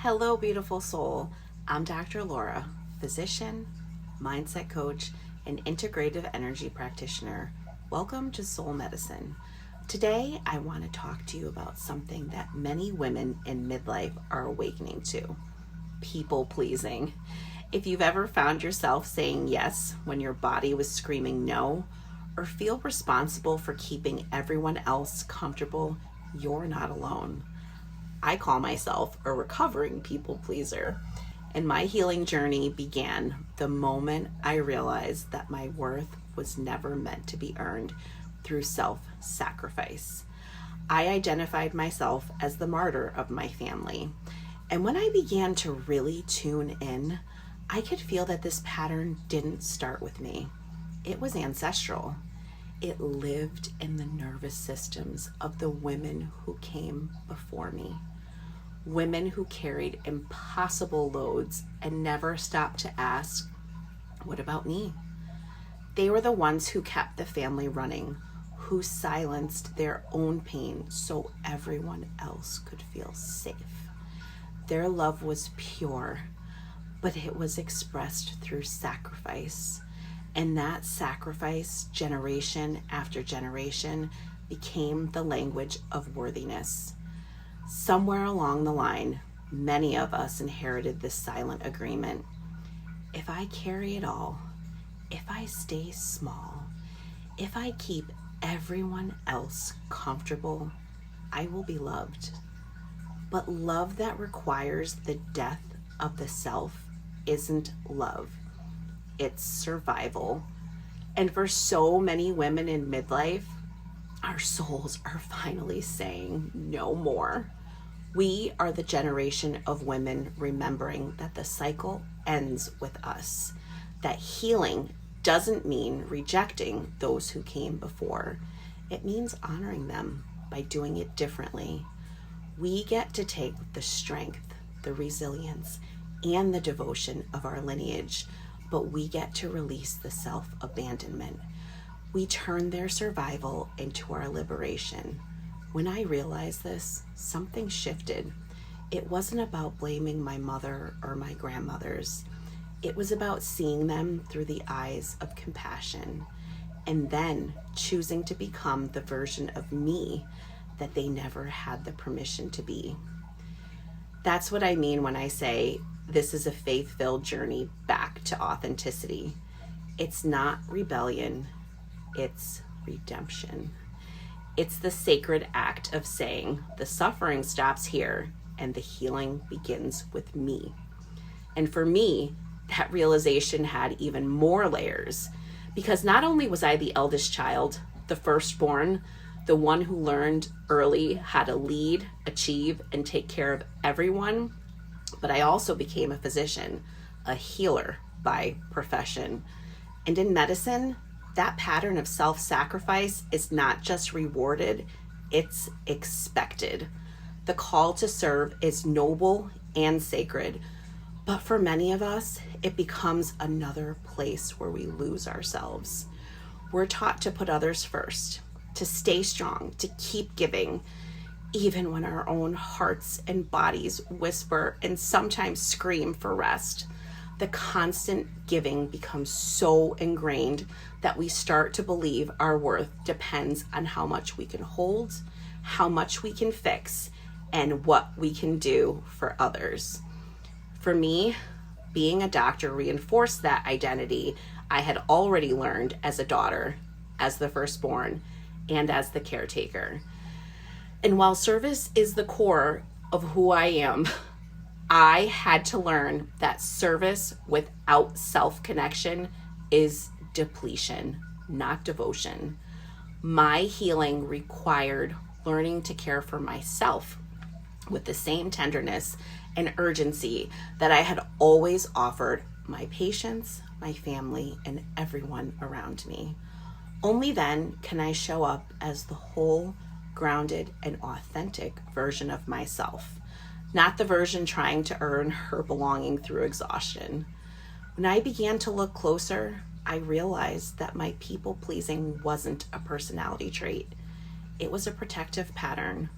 Hello, beautiful soul. I'm Dr. Laura, physician, mindset coach, and integrative energy practitioner. Welcome to Soul Medicine. Today, I want to talk to you about something that many women in midlife are awakening to: people pleasing. If you've ever found yourself saying yes when your body was screaming no, or feel responsible for keeping everyone else comfortable, you're not alone. I call myself a recovering people pleaser, and my healing journey began the moment I realized that my worth was never meant to be earned through self-sacrifice. I identified myself as the martyr of my family, and when I began to really tune in, I could feel that this pattern didn't start with me. It was ancestral. It lived in the nervous systems of the women who came before me. Women who carried impossible loads and never stopped to ask, what about me? They were the ones who kept the family running, who silenced their own pain so everyone else could feel safe. Their love was pure, but it was expressed through sacrifice. And that sacrifice, generation after generation, became the language of worthiness. Somewhere along the line, many of us inherited this silent agreement. If I carry it all, if I stay small, if I keep everyone else comfortable, I will be loved. But love that requires the death of the self isn't love. It's survival. And for so many women in midlife, our souls are finally saying no more. We are the generation of women remembering that the cycle ends with us, that healing doesn't mean rejecting those who came before. It means honoring them by doing it differently. We get to take the strength, the resilience, and the devotion of our lineage, but we get to release the self-abandonment. We turn their survival into our liberation. When I realized this, something shifted. It wasn't about blaming my mother or my grandmothers. It was about seeing them through the eyes of compassion, and then choosing to become the version of me that they never had the permission to be. That's what I mean when I say this is a faith-filled journey back to authenticity. It's not rebellion, it's redemption. It's the sacred act of saying the suffering stops here and the healing begins with me. And for me, that realization had even more layers, because not only was I the eldest child, the firstborn, the one who learned early how to lead, achieve, and take care of everyone, but I also became a physician, a healer by profession. And in medicine, that pattern of self-sacrifice is not just rewarded, it's expected. The call to serve is noble and sacred, but for many of us, it becomes another place where we lose ourselves. We're taught to put others first, to stay strong, to keep giving, even when our own hearts and bodies whisper and sometimes scream for rest. The constant giving becomes so ingrained that we start to believe our worth depends on how much we can hold, how much we can fix, and what we can do for others. For me, being a doctor reinforced that identity I had already learned as a daughter, as the firstborn, and as the caretaker. And while service is the core of who I am, I had to learn that service without self-connection is depletion, not devotion. My healing required learning to care for myself with the same tenderness and urgency that I had always offered my patients, my family, and everyone around me. Only then can I show up as the whole, grounded, and authentic version of myself, not the version trying to earn her belonging through exhaustion. When I began to look closer, I realized that my people-pleasing wasn't a personality trait. It was a protective pattern.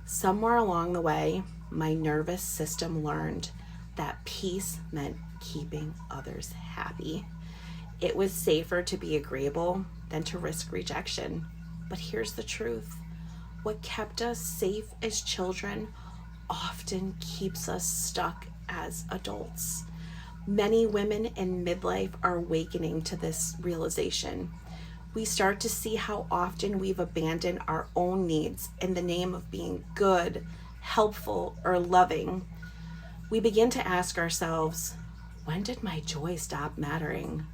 Somewhere along the way, my nervous system learned that peace meant keeping others happy. It was safer to be agreeable than to risk rejection. But here's the truth. What kept us safe as children often keeps us stuck as adults. Many women in midlife are awakening to this realization. We start to see how often we've abandoned our own needs in the name of being good, helpful, or loving. We begin to ask ourselves, when did my joy stop mattering?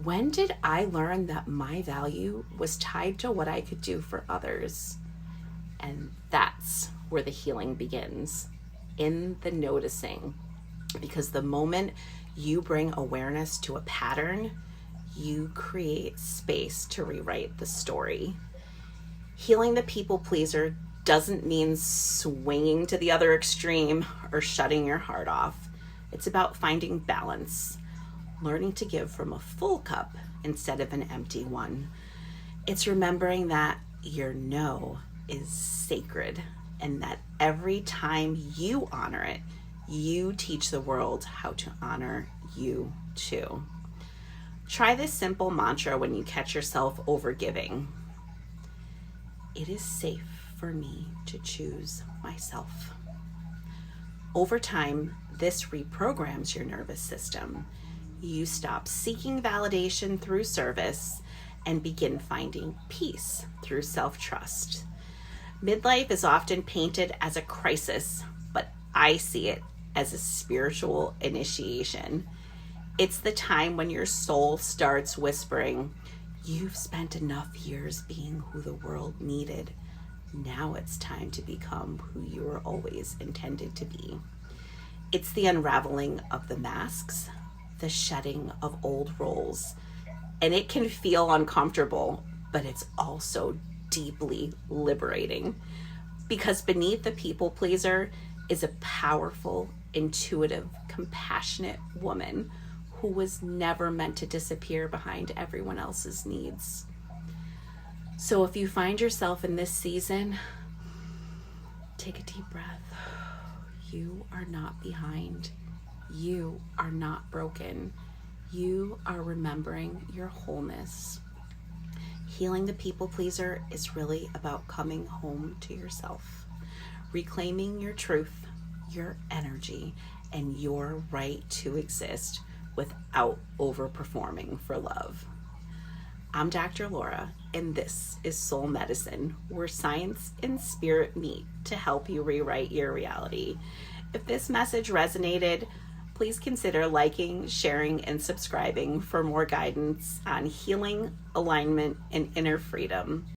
When did I learn that my value was tied to what I could do for others? And that's where the healing begins, in the noticing. Because the moment you bring awareness to a pattern, you create space to rewrite the story. Healing the people pleaser doesn't mean swinging to the other extreme or shutting your heart off. It's about finding balance, learning to give from a full cup instead of an empty one. It's remembering that your no is sacred and that every time you honor it, you teach the world how to honor you too. Try this simple mantra when you catch yourself overgiving. It is safe for me to choose myself. Over time, this reprograms your nervous system. You stop seeking validation through service and begin finding peace through self-trust. Midlife is often painted as a crisis, but I see it as a spiritual initiation. It's the time when your soul starts whispering, "You've spent enough years being who the world needed. Now it's time to become who you were always intended to be." It's the unraveling of the masks, the shedding of old roles, and it can feel uncomfortable, but it's also deeply liberating, because beneath the people pleaser is a powerful, intuitive, compassionate woman who was never meant to disappear behind everyone else's needs. So if you find yourself in this season, take a deep breath. You are not behind. You are not broken. You are remembering your wholeness. Healing the people pleaser is really about coming home to yourself, reclaiming your truth, your energy, and your right to exist without overperforming for love. I'm Dr. Laura, and this is Soul Medicine, where science and spirit meet to help you rewrite your reality. If this message resonated, please consider liking, sharing, and subscribing for more guidance on healing, alignment, and inner freedom.